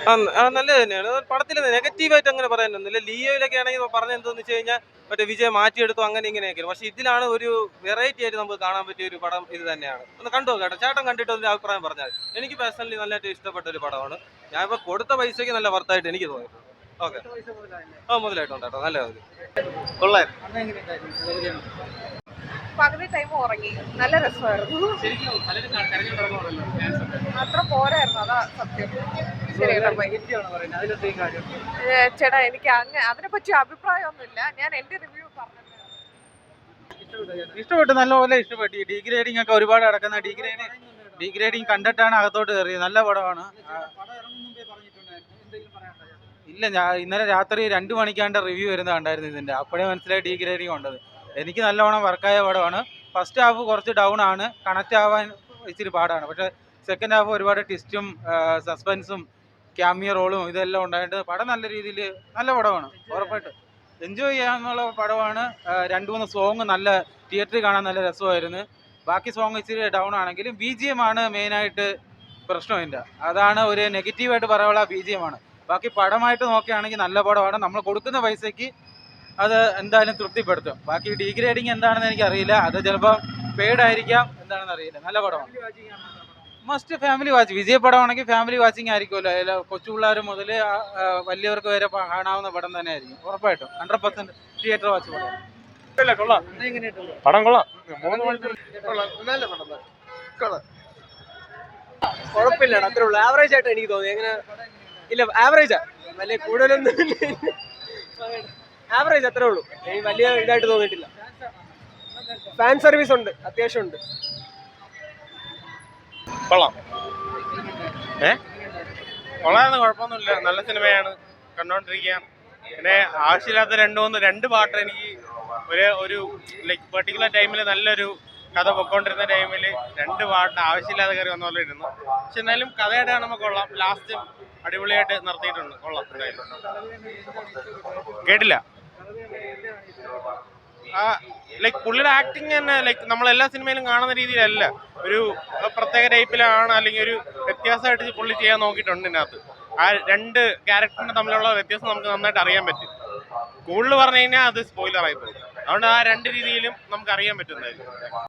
നല്ലത് തന്നെയാണ്. പടത്തിൽ നെഗറ്റീവായിട്ട് അങ്ങനെ പറയാനൊന്നുമില്ല. ലിയോയിലൊക്കെ ആണെങ്കിൽ പറഞ്ഞെന്താന്ന് വെച്ച് കഴിഞ്ഞാൽ മറ്റേ വിജയ് മാറ്റിയെടുത്തു അങ്ങനെ ഇങ്ങനെയൊക്കെയാണ്. പക്ഷെ ഇതിലാണ് ഒരു വെറൈറ്റി ആയിട്ട് നമുക്ക് കാണാൻ പറ്റിയ ഒരു പടം ഇത് തന്നെയാണ്. ഒന്ന് കണ്ടു നോക്കാം. ചേട്ടൻ കണ്ടിട്ട് ഒരു അഭിപ്രായം പറഞ്ഞാൽ. എനിക്ക് പേഴ്സണലി നല്ലതായിട്ട് ഇഷ്ടപ്പെട്ട ഒരു പടമാണ്. ഞാൻ ഇപ്പോൾ കൊടുത്ത പൈസയ്ക്ക് നല്ല വർത്തായിട്ട് എനിക്ക് തോന്നിയിട്ടുണ്ട്. ഓക്കെ. മുതലായിട്ടുണ്ട് കേട്ടോ. നല്ല കൊള്ളാം. പകുതി ടൈം ഉറങ്ങി. നല്ല രസമായിരുന്നു. അത്ര പോരായിരുന്നു, അതാ സത്യം. ചേട്ടാ എനിക്ക് അതിനെ പറ്റി അഭിപ്രായമൊന്നുമില്ല. ഞാൻ എന്റെ റിവ്യൂ പറഞ്ഞു. ഇഷ്ടപ്പെട്ടു, നല്ലപോലെ ഇഷ്ടപ്പെട്ടു. ഡീഗ്രേഡിംഗ് ഒക്കെ ഒരുപാട് നടക്കുന്ന ഡീഗ്രേഡിംഗ് കണ്ടിട്ടാണ് അകത്തോട്ട് കയറിയത്. നല്ല പടമാണ്. ഇല്ല, ഞാൻ ഇന്നലെ രാത്രി 2 മണിക്കാണ്ട് റിവ്യൂ വരുന്നത് കണ്ടായിരുന്നു ഇതിന്റെ. അപ്പോഴേ മനസ്സിലായി ഡീഗ്രേഡിംഗ് ഉണ്ടത്. എനിക്ക് നല്ലവണ്ണം വർക്കായ പടമാണ്. ഫസ്റ്റ് ഹാഫ് കുറച്ച് ഡൗൺ ആണ്, കണക്ട് ആവാൻ ഇച്ചിരി പാടാണ്. പക്ഷെ സെക്കൻഡ് ഹാഫ് ഒരുപാട് ട്വിസ്റ്റും സസ്പെൻസും ക്യാമിയോ റോളും ഇതെല്ലാം ഉണ്ടായിട്ട് പടം നല്ല രീതിയിൽ നല്ല പടമാണ്. ഉറപ്പായിട്ട് എൻജോയ് ചെയ്യാനുള്ള പടമാണ്. 2-3 സോങ് നല്ല തിയേറ്ററിൽ കാണാൻ നല്ല രസമായിരുന്നു. ബാക്കി സോങ് ഇച്ചിരി ഡൗൺ ആണെങ്കിലും BGM ആണ് മെയിനായിട്ട് പ്രശ്നമില്ല. അതാണ് ഒരു നെഗറ്റീവായിട്ട് പറയാനുള്ള BGM ആണ്. ബാക്കി പടമായിട്ട് നോക്കുകയാണെങ്കിൽ നല്ല പടമാണ്. നമ്മൾ കൊടുക്കുന്ന പൈസയ്ക്ക് അത് എന്തായാലും തൃപ്തിപ്പെടുത്തും. ബാക്കി ഡീഗ്രേഡിങ് എന്താണെന്ന് എനിക്കറിയില്ല. അത് ചിലപ്പോൾ പെയ്ഡ് ആയിരിക്കാം, എന്താണെന്ന് അറിയില്ല. നല്ല പടമാണ്, മസ്റ്റ് ഫാമിലി വാച്ച്. വിജയ് പടമാണെങ്കിൽ ഫാമിലി വാച്ചിങ് ആയിരിക്കുമല്ലോ. കൊച്ചു പിള്ളേർ മുതൽ വലിയവർക്ക് വരെ കാണാവുന്ന പടം തന്നെ ആയിരിക്കും. ഉറപ്പായിട്ടും 100% തിയേറ്റർ വാച്ച് പടം. പടം കൊള്ളാം. കുഴപ്പമില്ല, അത്രേ ഉള്ളൂ. ആവറേജ് ആയിട്ട് എനിക്ക് തോന്നി. എങ്ങനെ ഇല്ല, ആവറേജാ, വലിയ കൂടുതലൊന്നും ആവറേജ്, അത്രേ ഉള്ളൂ. എനിക്ക് വലിയ ഇതായിട്ട് തോന്നിയിട്ടില്ല. ഫാൻ സർവീസ് ഉണ്ട്, അത്യാവശ്യം ഉണ്ട്. കൊള്ളാം. കൊള്ളാമെന്ന് കുഴപ്പമൊന്നുമില്ല. നല്ല സിനിമയാണ്, കണ്ടോണ്ടിരിക്കാം. പിന്നെ ആവശ്യമില്ലാത്ത 2 പാട്ട് എനിക്ക് ഒരു ലൈക്ക് പെർട്ടിക്കുലർ ടൈമിൽ നല്ലൊരു കഥ പൊക്കോണ്ടിരുന്ന ടൈമിൽ 2 പാട്ട് ആവശ്യമില്ലാതെ കയറി വന്ന പോലെ ഇരുന്നു. പക്ഷെ എന്നാലും കഥയായിട്ട് കാണുമ്പോൾ കൊള്ളാം. ലാസ്റ്റ് അടിപൊളിയായിട്ട് നിർത്തിയിട്ടുണ്ട്. കൊള്ളാം. കേട്ടില്ല. ലൈക്ക് പുള്ളിയുടെ ആക്ടിങ് തന്നെ ലൈക്ക് നമ്മളെല്ലാ സിനിമയിലും കാണുന്ന രീതിയിലല്ല, ഒരു പ്രത്യേക ടൈപ്പിലാണ്, അല്ലെങ്കിൽ ഒരു വ്യത്യാസമായിട്ട് പുള്ളി ചെയ്യാൻ നോക്കിയിട്ടുണ്ട് ഇതിനകത്ത്. ആ 2 ക്യാരക്ടറിന് തമ്മിലുള്ള വ്യത്യാസം നമുക്ക് നന്നായിട്ട് അറിയാൻ പറ്റും. കൂടുതൽ പറഞ്ഞു കഴിഞ്ഞാൽ അത് സ്പോയിലർ ആയി പോകും. അതുകൊണ്ട് ആ 2 രീതിയിലും നമുക്ക് അറിയാൻ പറ്റുന്നതായിരിക്കും.